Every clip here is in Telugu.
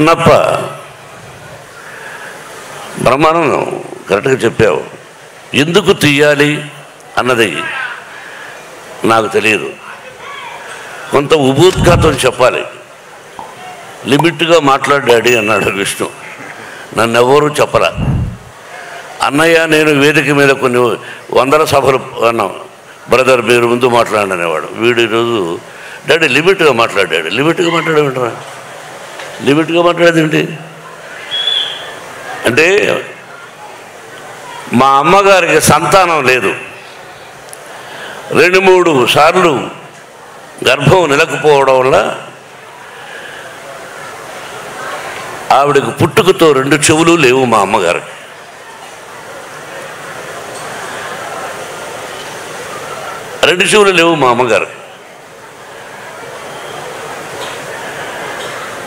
కన్నప్ప బ్రహ్మానందం కరెక్ట్గా చెప్పావు. ఎందుకు తీయాలి అన్నది నాకు తెలియదు. కొంత ఉపోద్ఘాతం చెప్పాలి. లిమిట్గా మాట్లాడాడి అన్నాడు విష్ణు. నన్ను ఎవరూ చెప్పరా. అన్నయ్య నేను వేదిక మీద కొన్ని వందల సభలు అన్నాం. బ్రదర్ మీరు ముందు మాట్లాడనేవాడు. వీడు ఈరోజు డాడీ లిమిట్గా మాట్లాడాడు. లిమిట్గా మాట్లాడేమంటారా? లిమిట్గా మాట్లాడేది ఏంటి అంటే, మా అమ్మగారికి సంతానం లేదు. 2-3 సార్లు గర్భం నిలకపోవడం వల్ల ఆవిడకు పుట్టుకతో 2 చెవులు లేవు. మా అమ్మగారికి 2 చెవులు లేవు. మా అమ్మగారికి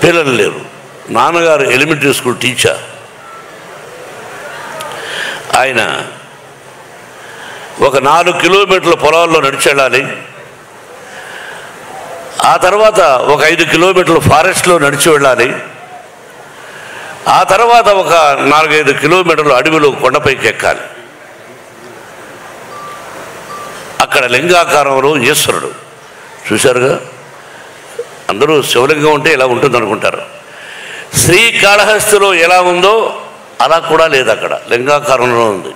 పిల్లలు లేరు. నాన్నగారు ఎలిమెంటరీ స్కూల్ టీచర్. ఆయన ఒక 4 కిలోమీటర్ల పొలాల్లో నడిచి వెళ్ళాలి. ఆ తర్వాత ఒక 5 కిలోమీటర్లు ఫారెస్ట్లో నడిచి వెళ్ళాలి. ఆ తర్వాత ఒక 4-5 కిలోమీటర్లు అడవిలో కొండపైకి ఎక్కాలి. అక్కడ లింగాకారంలో ఈశ్వరుడు చూశారుగా. అందరూ శివలింగం ఉంటే ఇలా ఉంటుంది అనుకుంటారు. శ్రీకాళహస్తిలో ఎలా ఉందో అలా కూడా లేదు, అక్కడ లింగాకారంలో ఉంది.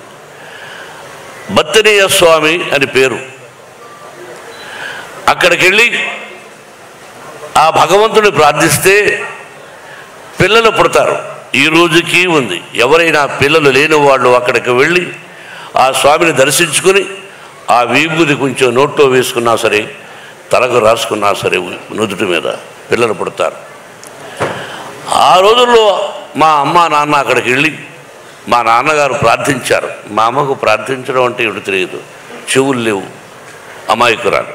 బత్తినీయ స్వామి అని పేరు. అక్కడికి వెళ్ళి ఆ భగవంతుని ప్రార్థిస్తే పిల్లలు పుడతారు. ఈ రోజుకి ఉంది. ఎవరైనా పిల్లలు లేని వాళ్ళు అక్కడికి వెళ్ళి ఆ స్వామిని దర్శించుకుని ఆ విభూది కొంచెం నోట్లో వేసుకున్నా సరే, తలకు రాసుకున్నా సరే, నుదుటి మీద పిల్లలు పుడతారు. ఆ రోజుల్లో మా అమ్మ నాన్న అక్కడికి వెళ్ళి మా నాన్నగారు ప్రార్థించారు. మా అమ్మకు ప్రార్థించడం అంటే ఏమిటి తెలియదు. చెవులు లేవు, అమాయకురాలు.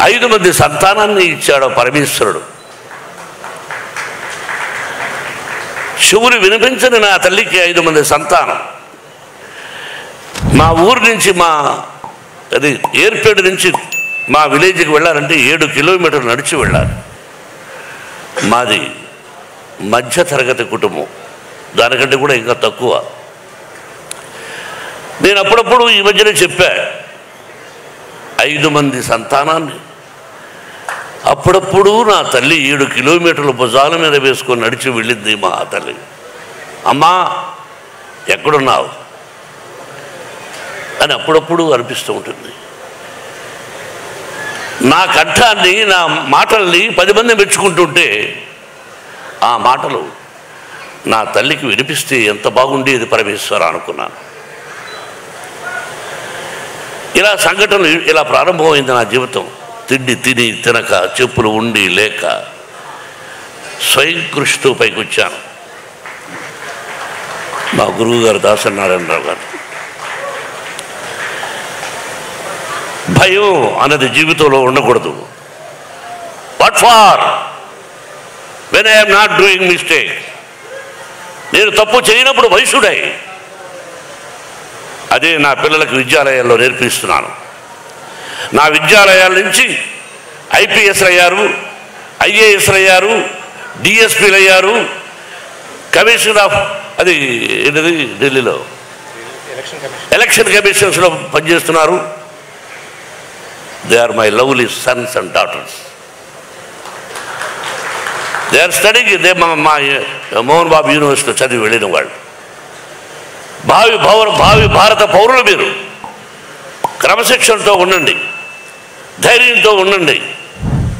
5 మంది సంతానాన్ని ఇచ్చాడు పరమేశ్వరుడు. చెవులు వినిపించని నా తల్లికి 5 మంది సంతానం. మా ఊరు నుంచి అది ఏర్పేడు నుంచి మా విలేజ్కి వెళ్ళాలంటే 7 కిలోమీటర్లు నడిచి వెళ్ళాలి. మాది మధ్య తరగతి కుటుంబం, దానికంటే కూడా ఇంకా తక్కువ. నేను అప్పుడప్పుడు ఈ మధ్యనే చెప్పా, 5 మంది సంతానాన్ని అప్పుడప్పుడు నా తల్లి 7 కిలోమీటర్ల భుజాల మీద వేసుకొని నడిచి వెళ్ళింది మా తల్లి. అమ్మా ఎక్కడున్నావు అని అప్పుడప్పుడు అనిపిస్తూ ఉంటుంది. నా కంఠాన్ని, నా మాటల్ని 10 మంది మెచ్చుకుంటుంటే ఆ మాటలు నా తల్లికి వినిపిస్తే ఎంత బాగుండేది పరమేశ్వర అనుకున్నాను. ఇలా సంఘటనలు ఇలా ప్రారంభమైంది నా జీవితం. తిండి తిని తినక, చెప్పులు ఉండి లేక స్వయం కృషితో పైకి వచ్చాను. మా గురువు గారు దాసనారాయణరావు గారు, భయం అన్నది జీవితంలో ఉండకూడదు. What for when I'm not doing mistake. నేను తప్పు చేయనప్పుడు వయసుడై అదే నా పిల్లలకు విద్యాలయాల్లో నేర్పిస్తున్నాను. నా విద్యాలయాల నుంచి ఐపీఎస్లు అయ్యారు, ఐఏఎస్లు అయ్యారు, డిఎస్పీలు అయ్యారు, కమిషనర్ ఆఫ్ అది ఏంటది ఢిల్లీలో ఎలక్షన్ కమిషన్స్లో పనిచేస్తున్నారు. They are my lovely sons and daughters. They are studying. మా మోహన్ బాబు యూనివర్సిటీలో చదివి వెళ్ళిన వాళ్ళు. భావి భారత పౌరులు మీరు. క్రమశిక్షణతో ఉండండి, ధైర్యంతో ఉండండి,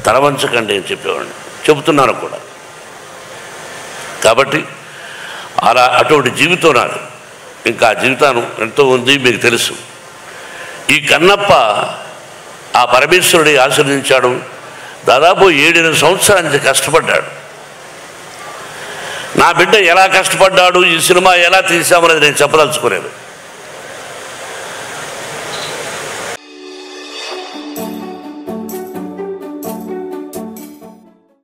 తలవంచకండి అని చెప్పేవాడిని, చెబుతున్నాను కూడా. కాబట్టి అటువంటి జీవితం నాది. ఇంకా జీవితాన్ని ఎంతో ఉంది, మీకు తెలుసు. ఈ కన్నప్ప ఆ పరమేశ్వరుడి ఆశీర్వదించాడు. దాదాపు 7-8 సంవత్సరాల నుంచి కష్టపడ్డాడు. నా బిడ్డ ఎలా కష్టపడ్డాడు, ఈ సినిమా ఎలా తీసామనేది నేను చెప్పదలుచుకోలేదు.